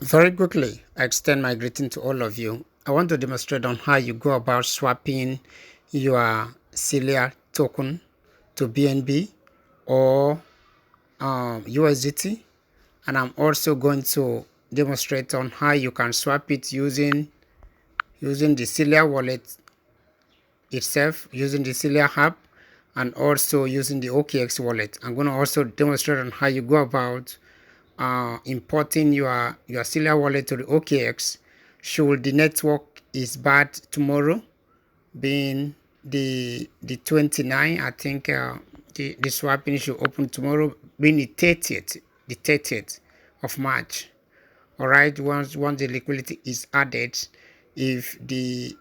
Very quickly, I extend my greeting to all of you. I want to demonstrate on how you go about swapping your Cilia token to BNB or USDT, and I'm also going to demonstrate on how you can swap it using the Cilia wallet itself, using the Cilia app, and also using the OKX wallet. I'm going to also demonstrate on how you go about importing your Cilia wallet to the OKX should the network is bad tomorrow, being the 29th. I think the swapping should open tomorrow, being the 30th of March. All right, once the liquidity is added, if the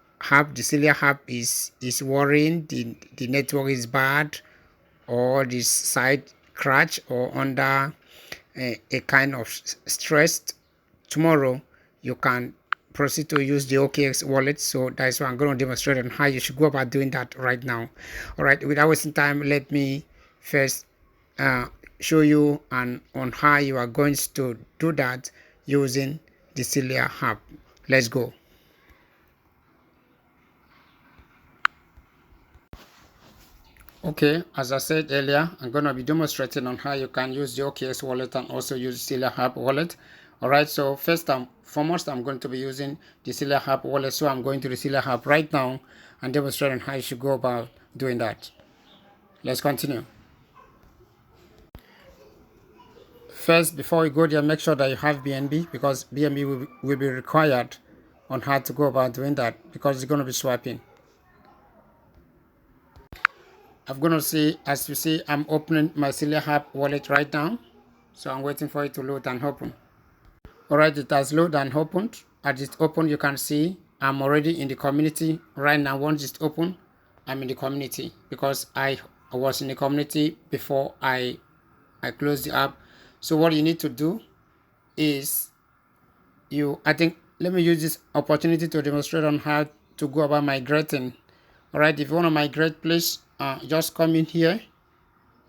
Cilia app is worrying, the network is bad, or the site crash or under a kind of stress tomorrow, you can proceed to use the OKX wallet. So that's why I'm going to demonstrate on how you should go about doing that right now. All right, without wasting time, let me first uh, show you on how you are going to do that using the Cilia app. Let's go. Okay, as I said earlier, I'm going to be demonstrating on how you can use the OKX wallet and also use Cilia Hub wallet. Alright, so first and foremost, I'm going to be using the Cilia Hub wallet. So I'm going to the Cilia Hub right now and demonstrating how you should go about doing that. Let's continue. First, before you go there, make sure that you have BNB, because BNB will be required on how to go about doing that, because it's going to be swapping. I'm going to see, as you see, I'm opening my Cilia Hub wallet right now. So I'm waiting for it to load and open. Alright, it has loaded and opened. As it opened, you can see I'm already in the community right now. Once it's open, I'm in the community, because I was in the community before I closed the app. So what you need to do is I think let me use this opportunity to demonstrate on how to go about migrating. Alright, if you want to migrate, please just come in here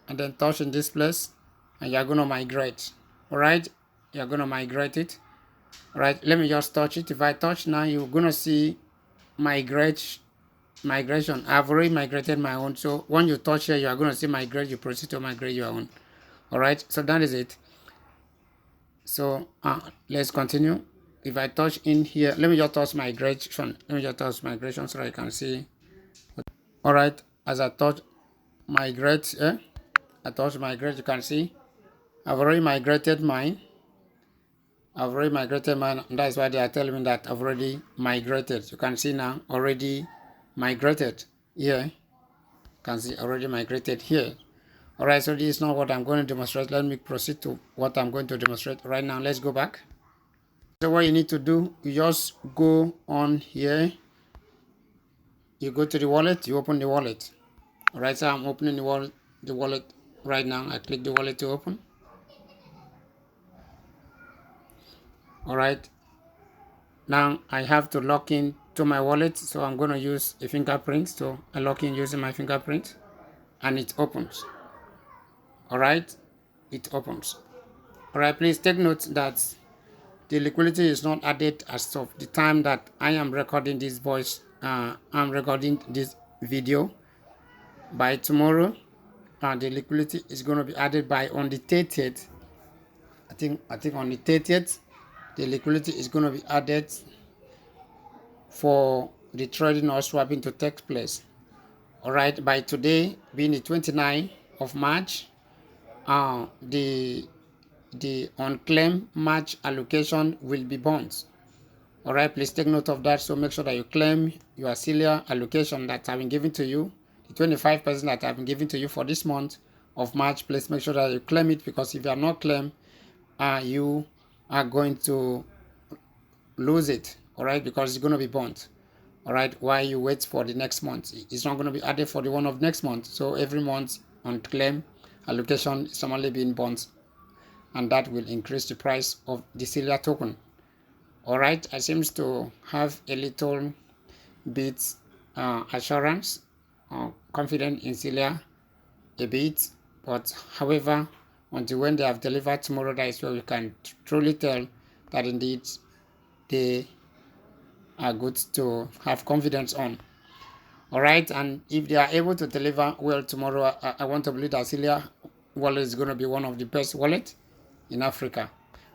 and then touch in this place, and you're going to migrate. Alright, you're going to migrate it. Right, let me just touch it. If I touch now, you're gonna see migration. I've already migrated my own, so when you touch here, you are gonna see migrate. You proceed to migrate your own. All right, so that is it. So let's continue. If I touch in here, let me just touch migration. Let me just touch migration so I can see. All right, as I touch migrate, I touch migrate. You can see I've already migrated mine. And that's why they are telling me that I've already migrated. You can see now, already migrated here. You can see already migrated here. Alright, so this is not what I'm going to demonstrate. Let me proceed to what I'm going to demonstrate right now. Let's go back. So what you need to do, you just go on here. You go to the wallet, you open the wallet. Alright, so I'm opening the wallet right now. I click the wallet to open. Alright, now I have to log in to my wallet, so I'm going to use a fingerprint. So I log in using my fingerprint, and it opens. Alright, it opens. Alright, please take note that the liquidity is not added as of the time that I am recording this voice. I'm recording this video. By tomorrow, the liquidity is going to be added by on the 30th. I think on the 30th, the liquidity is going to be added for the trading or swapping to take place. Alright, by today being the 29th of March, the unclaimed March allocation will be bonds. Alright, please take note of that. So make sure that you claim your Cilia allocation that I've been given to you, the 25% that I've been given to you for this month of March. Please make sure that you claim it, because if you are not claimed, you are going to lose it. Alright, because it's going to be bond. Alright, while you wait for the next month, it's not going to be added for the one of next month. So every month on claim allocation is only being bonds, and that will increase the price of the Cilia token. Alright, I seems to have a little bit assurance or confident in Cilia a bit, but however, until when they have delivered tomorrow, that is where we can truly tell that indeed they are good to have confidence on. All right, and if they are able to deliver well tomorrow, I want to believe that Cilia wallet is going to be one of the best wallets in Africa.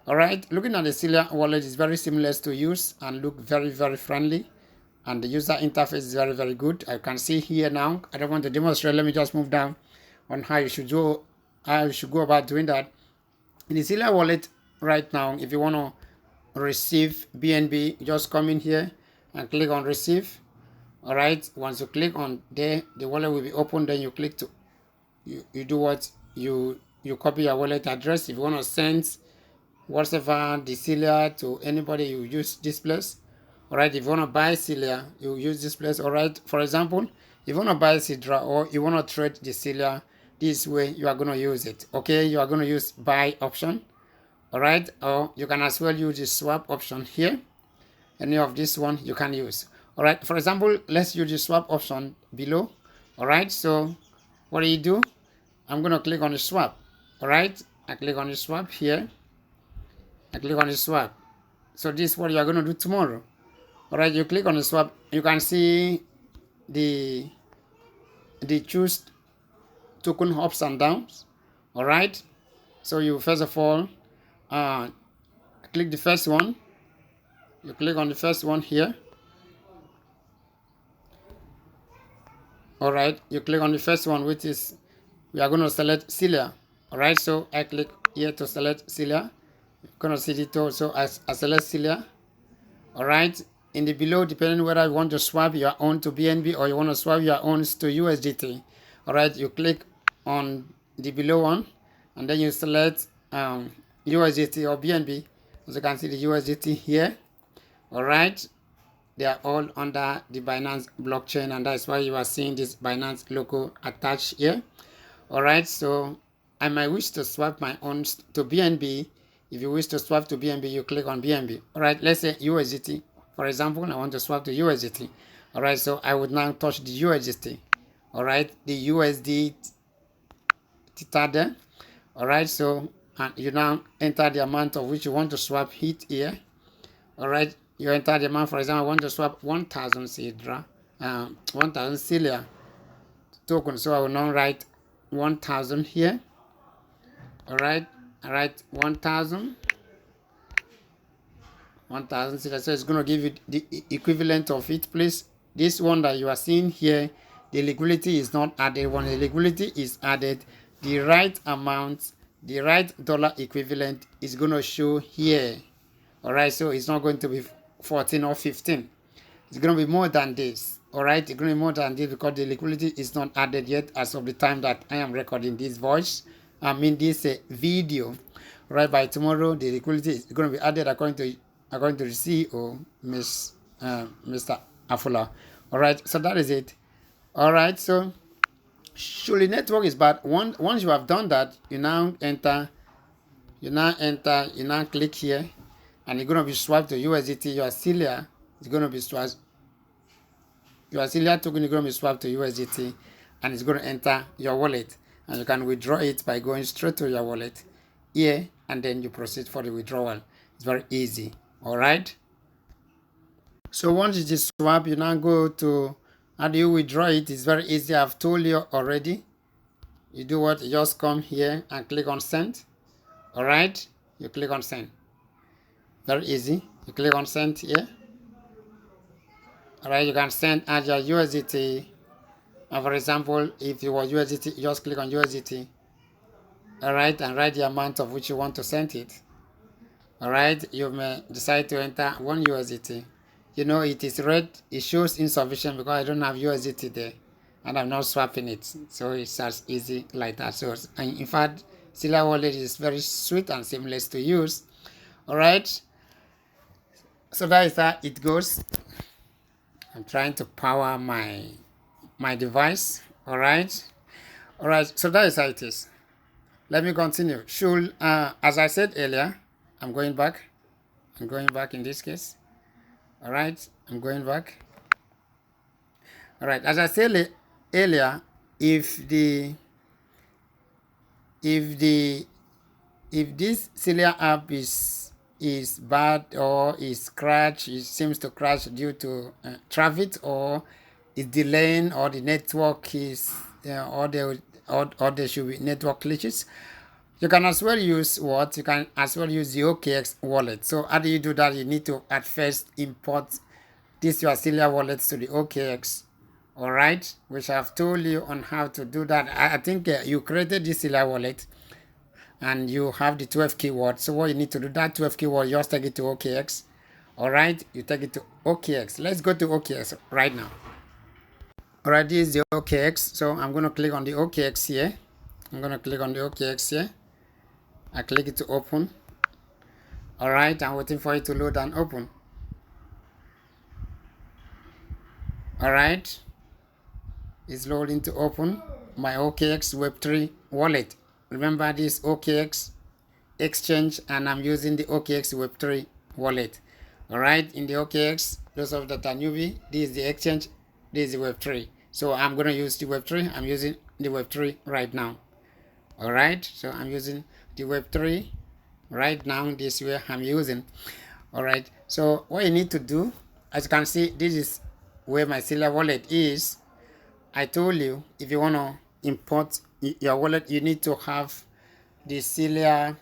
All right, looking at the Cilia wallet is very seamless to use and look very, very friendly. And the user interface is very, very good. I can see here now. I don't want to demonstrate. Let me just move down on how you should go about doing that. In the Cilia wallet right now, if you want to receive BNB, just come in here and click on receive. All right, once you click on there, the wallet will be open. Then you click to you do what you copy your wallet address. If you want to send whatever the Cilia to anybody, you use this place. All right, if you want to buy Cilia, you use this place. All right, for example, if you want to buy Sidra or you want to trade the Cilia, this way you are going to use it. Okay, you are going to use buy option. All right, or you can as well use the swap option here. Any of this one you can use. All right, for example, let's use the swap option below. All right, so what do? I'm going to click on the swap. All right, I click on the swap here. I click on the swap. So this is what you are going to do tomorrow. All right, you click on the swap. You can see the choose token ups and downs. All right, so you first of all click the first one. You click on the first one here. All right, you click on the first one, which is we are going to select Cilia. All right, so I click here to select Cilia. You're going to see it also as I select Cilia. All right, in the below, depending whether you want to swap your own to BNB or you want to swap your own to USDT. All right, you click on the below one and then you select USDT or BNB. As you can see the USDT here. All right, they are all under the Binance blockchain, and that's why you are seeing this Binance logo attached here. All right, so I might wish to swap my own to BNB. If you wish to swap to BNB, you click on BNB. All right, let's say USDT. For example, I want to swap to USDT. All right, so I would now touch the USDT. All right, the USD theta there. All right, so and you now enter the amount of which you want to swap hit here. All right, you enter the amount. For example, I want to swap 1,000 Sidra, 1,000 Cilia token. So I will now write 1,000 here. All right, I write 1,000 Cilia. So it's going to give you the equivalent of it. Please, this one that you are seeing here, the liquidity is not added. When the liquidity is added, the right amount, the right dollar equivalent is going to show here. All right, so it's not going to be 14 or 15. It's going to be more than this. All right, it's going to be more than this because the liquidity is not added yet as of the time that I am recording this voice. This video. All right, by tomorrow the liquidity is going to be added according to the CEO, Mr. Afula. All right, so that is it. All right, so surely network is bad. Once you have done that, you now click here. And you're going to be swapped to USDT. Your Cilia is going to be swapped. Your Cilia token is going to be swapped to USDT, and it's going to enter your wallet. And you can withdraw it by going straight to your wallet here, and then you proceed for the withdrawal. It's very easy. All right. So once you just swap, you now go to how do you withdraw it? It's very easy. I've told you already. You do what? You just come here and click on send. All right. You click on send. Very easy. You click on send here. All right, you can send as your USDT. And for example, if you want USDT, you just click on USDT. All right, and write the amount of which you want to send it. All right, you may decide to enter 1 USDT. You know, it is red. It shows insufficient because I don't have USDT there, and I'm not swapping it. So it's as easy like that. So, and in fact, Cilia Wallet is very sweet and seamless to use. All right. So that is how it goes. I'm trying to power my device. All right. So that is how it is. Let me continue. As I said earlier, I'm going back in this case. All right. I'm going back. All right. As I said earlier, if this Cilia app is is bad or is crash, it seems to crash due to traffic, or is delaying, or the network is or there should be network glitches, you can as well use what? You can as well use the OKX wallet. So how do you do that? You need to at first import this your Cilia wallet to the OKX. All right, which I've told you on how to do that. I think you created this Cilia wallet and you have the 12 keyword. So what you need to do, that 12 keyword, you just take it to OKX. All right, you take it to OKX. Let's go to OKX right now. All right, this is the OKX. So I'm going to click on the OKX here. I'm going to click on the OKX here. I click it to open. All right, I'm waiting for it to load and open. All right, it's loading to open my OKX Web3 wallet. Remember this OKX exchange, and I'm using the OKX Web3 wallet. All right, in the OKX, those of that are newbie, this is the exchange, this is the Web3. So I'm going to use the Web3. I'm using the Web3 right now. All right, so I'm using the Web3 right now. This way I'm using. All right, so what you need to do, as you can see, this is where my Cilia wallet is. I told you, if you want to import your wallet, you need to have the Cilia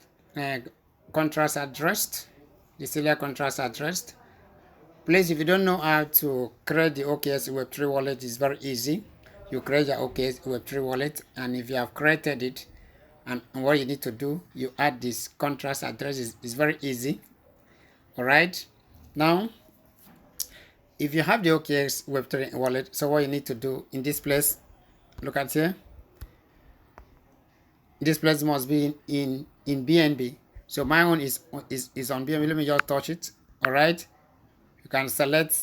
contract addressed. The Cilia contract addressed. Please, if you don't know how to create the OKX Web3 wallet, it's very easy. You create your OKX Web3 wallet, and if you have created it, and what you need to do, you add this contract address. It's very easy. All right, now if you have the OKX Web3 wallet, so what you need to do in this place, look at here, this place must be in BNB. So my own is on BNB. Let me just touch it. All right, you can select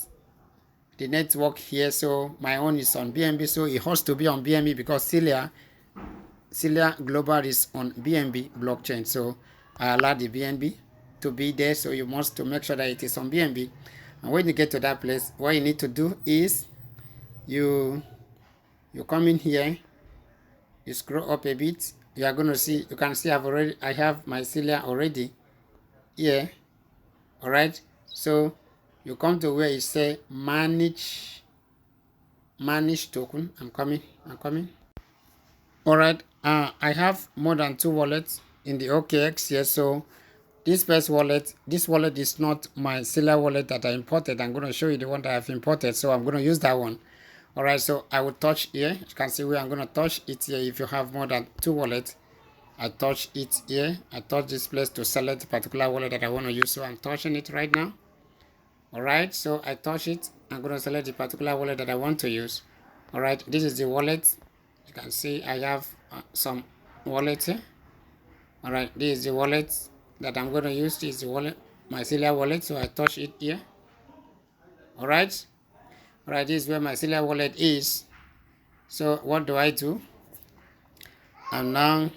the network here. So my own is on BNB, so it has to be on BNB because Cilia Global is on BNB blockchain. So I allow the BNB to be there, so you must to make sure that it is on BNB. And when you get to that place, what you need to do is you come in here, you scroll up a bit, you are going to see, you can see I have my Cilia already here. All right, so you come to where you say manage token. I'm coming. All right, I have more than 2 wallets in the OKX here. So this first wallet, this wallet is not my Cilia wallet that I imported. I'm going to show you the one that I've imported, so I'm going to use that one. All right, so I will touch here. You can see where I'm going to touch it here. If you have more than 2 wallets, I touch it here. I touch this place to select a particular wallet that I want to use, so I'm touching it right now. All right, so I touch it. I'm going to select the particular wallet that I want to use. All right, this is the wallet. You can see I have some wallets here. All right, this is the wallet that I'm going to use. This is the wallet, my Cilia wallet. So I touch it here. All right, this is where my Cilia wallet is. So what do I do? I'm now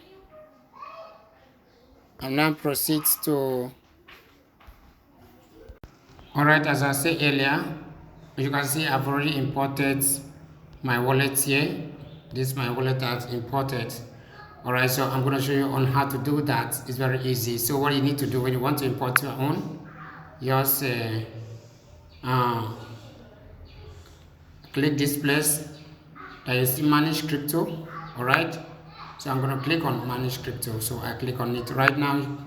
proceed to. All right, as I said earlier, you can see I've already imported my wallet here. This is my wallet I've imported. All right, so I'm going to show you on how to do that. It's very easy. So what you need to do when you want to import your own, just click this place that you see manage crypto. All right, so I'm going to click on manage crypto. So I click on it right now.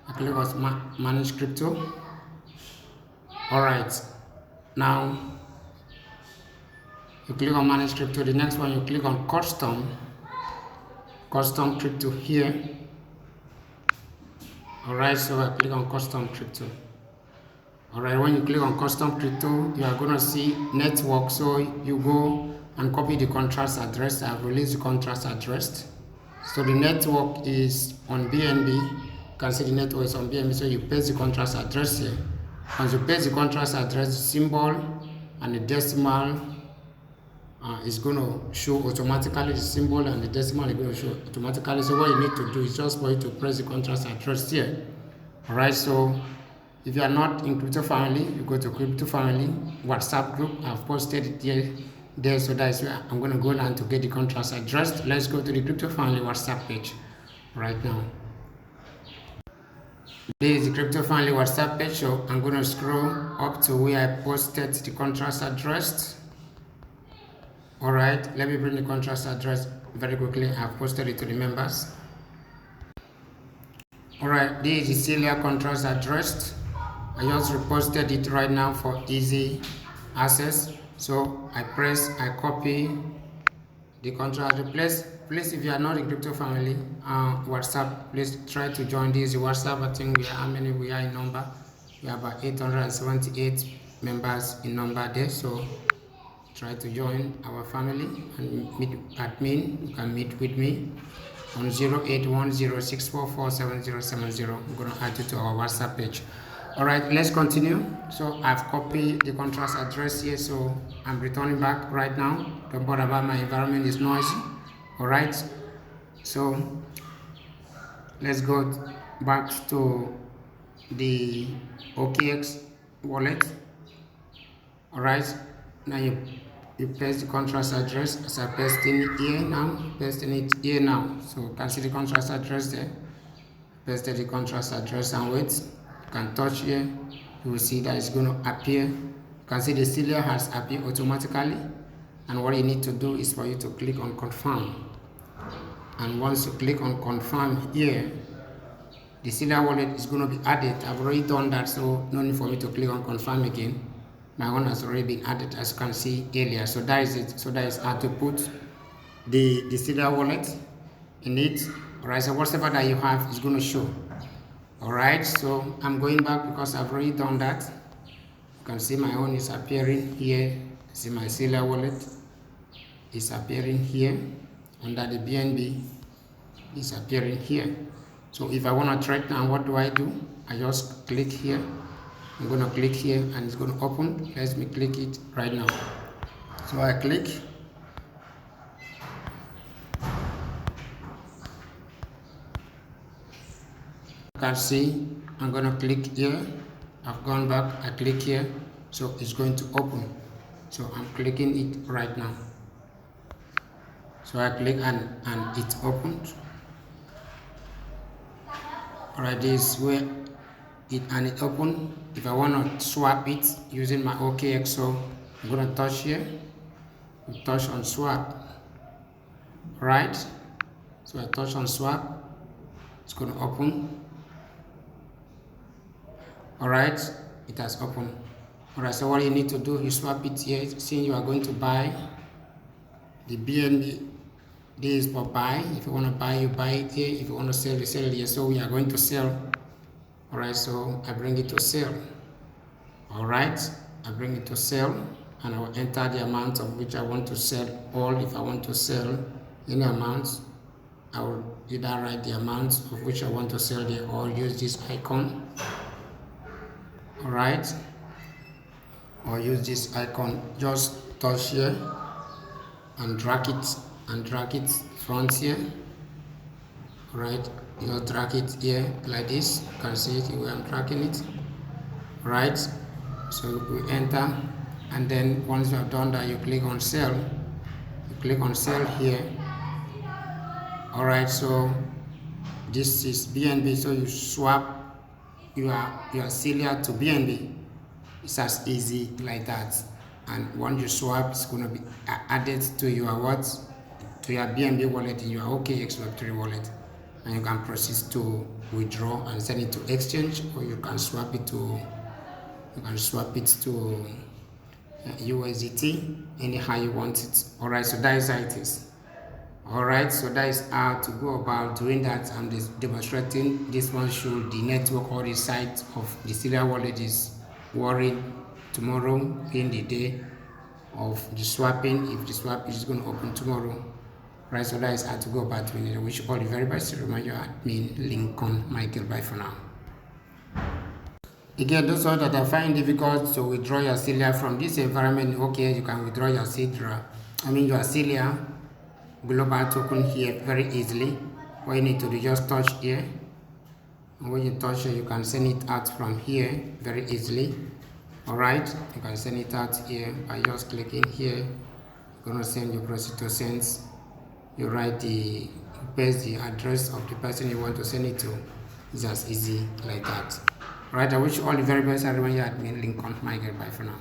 I click on manage crypto. All right, now you click on manage crypto. The next one, you click on custom crypto here. All right, so I click on custom crypto. All right, when you click on custom crypto, you are going to see network. So you go and copy the contract address. I've released the contract address. So the network is on BNB. You can see the network is on BNB. So you paste the contract address here. Once you paste the contract address, the symbol and the decimal is going to show automatically. The symbol and the decimal is going to show automatically. So what you need to do is just for you to press the contract address here. All right, so if you are not in Crypto Family, you go to Crypto Family WhatsApp group. I've posted it there, so that's where I'm going to go now to get the contract addressed. Let's go to the Crypto Family WhatsApp page right now. This is the Crypto Family WhatsApp page, so I'm going to scroll up to where I posted the contract address. Alright, let me bring the contract address very quickly. I've posted it to the members. Alright, this is the Celia contract address. I just reposted it right now for easy access. So I copy the contract address. Please, if you are not in Crypto Family WhatsApp, please try to join this WhatsApp. I think how many we are in number? We are about 878 members in number there. So try to join our family and meet admin. You can meet with me on 0810644770. I'm going to add you to our WhatsApp page. All right, let's continue. So I've copied the contract address here, so I'm returning back right now. Don't bother about my environment is noisy. All right, so let's go back to the OKX wallet. All right, now you paste the contract address as I pasting it here now. Pasting it here now, so you can see the contract address there. Pasted the contract address and wait. You can touch here. You will see that it's going to appear. You can see the Celia has appeared automatically. And what you need to do is for you to click on confirm. And once you click on confirm here, the Celia wallet is going to be added. I've already done that, so no need for me to click on confirm again. My one has already been added, as you can see earlier. So that is it. So that is how to put the Celia wallet in it. Alright, so whatever that you have is going to show. Alright, so I'm going back because I've already done that. You can see my own is appearing here. See my Celia wallet is appearing here. Under the BNB is appearing here. So if I want to trade now, what do? I just click here. I'm going to click here and it's going to open. Let me click it right now. So I click. You can see I'm going to click here. I've gone back. I click here. So it's going to open. So I'm clicking it right now. So I click and it opened. Alright, this is where it opened. If I want to swap it using my OKX, so I'm going to touch here. Touch on swap. Right. So I touch on swap. It's going to open. Alright, it has opened. Alright, so what you need to do is swap it here. Since you are going to buy the BNB, this is for buy. If you want to buy, you buy it here. If you want to sell, you sell it here. So we are going to sell. Alright, so I bring it to sell. Alright, I bring it to sell and I will enter the amount of which I want to sell. Or if I want to sell any amount, I will either write the amount of which I want to sell there or use this icon. Alright, or use this icon. Just touch here and drag it front here. Alright, just drag it here like this. You can see it where I'm dragging it. Right, so we enter, and then once you have done that, you click on sell. You click on sell here. Alright, so this is BNB, so you swap your Celia to BNB. It's as easy like that. And once you swap, it's going to be added to your to your BNB wallet in your OKX Web3 wallet, and you can proceed to withdraw and send it to exchange, or you can swap it to USDT anyhow you want it. Alright, so that is how it is. Alright, so that is how to go about doing that. I'm just demonstrating. This one shows the network or the site of the Celia wallet is worried tomorrow being the day of the swapping. If the swap is going to open tomorrow, right? So that is how to go about doing it. I wish you all the very best. Remind your admin Lincoln Michael. Bye for now. Again, those ones that are finding difficult to withdraw your Celia from this environment, okay, you can withdraw your Celia global token here very easily. What you need to do, just touch here, and when you touch it, you can send it out from here very easily. Alright, you can send it out here by just clicking here. You're gonna send, you proceed to send. You paste the address of the person you want to send it to. It's as easy like that. Alright, I wish you all the very best. I remain your admin, Lincoln Michael. Bye for now.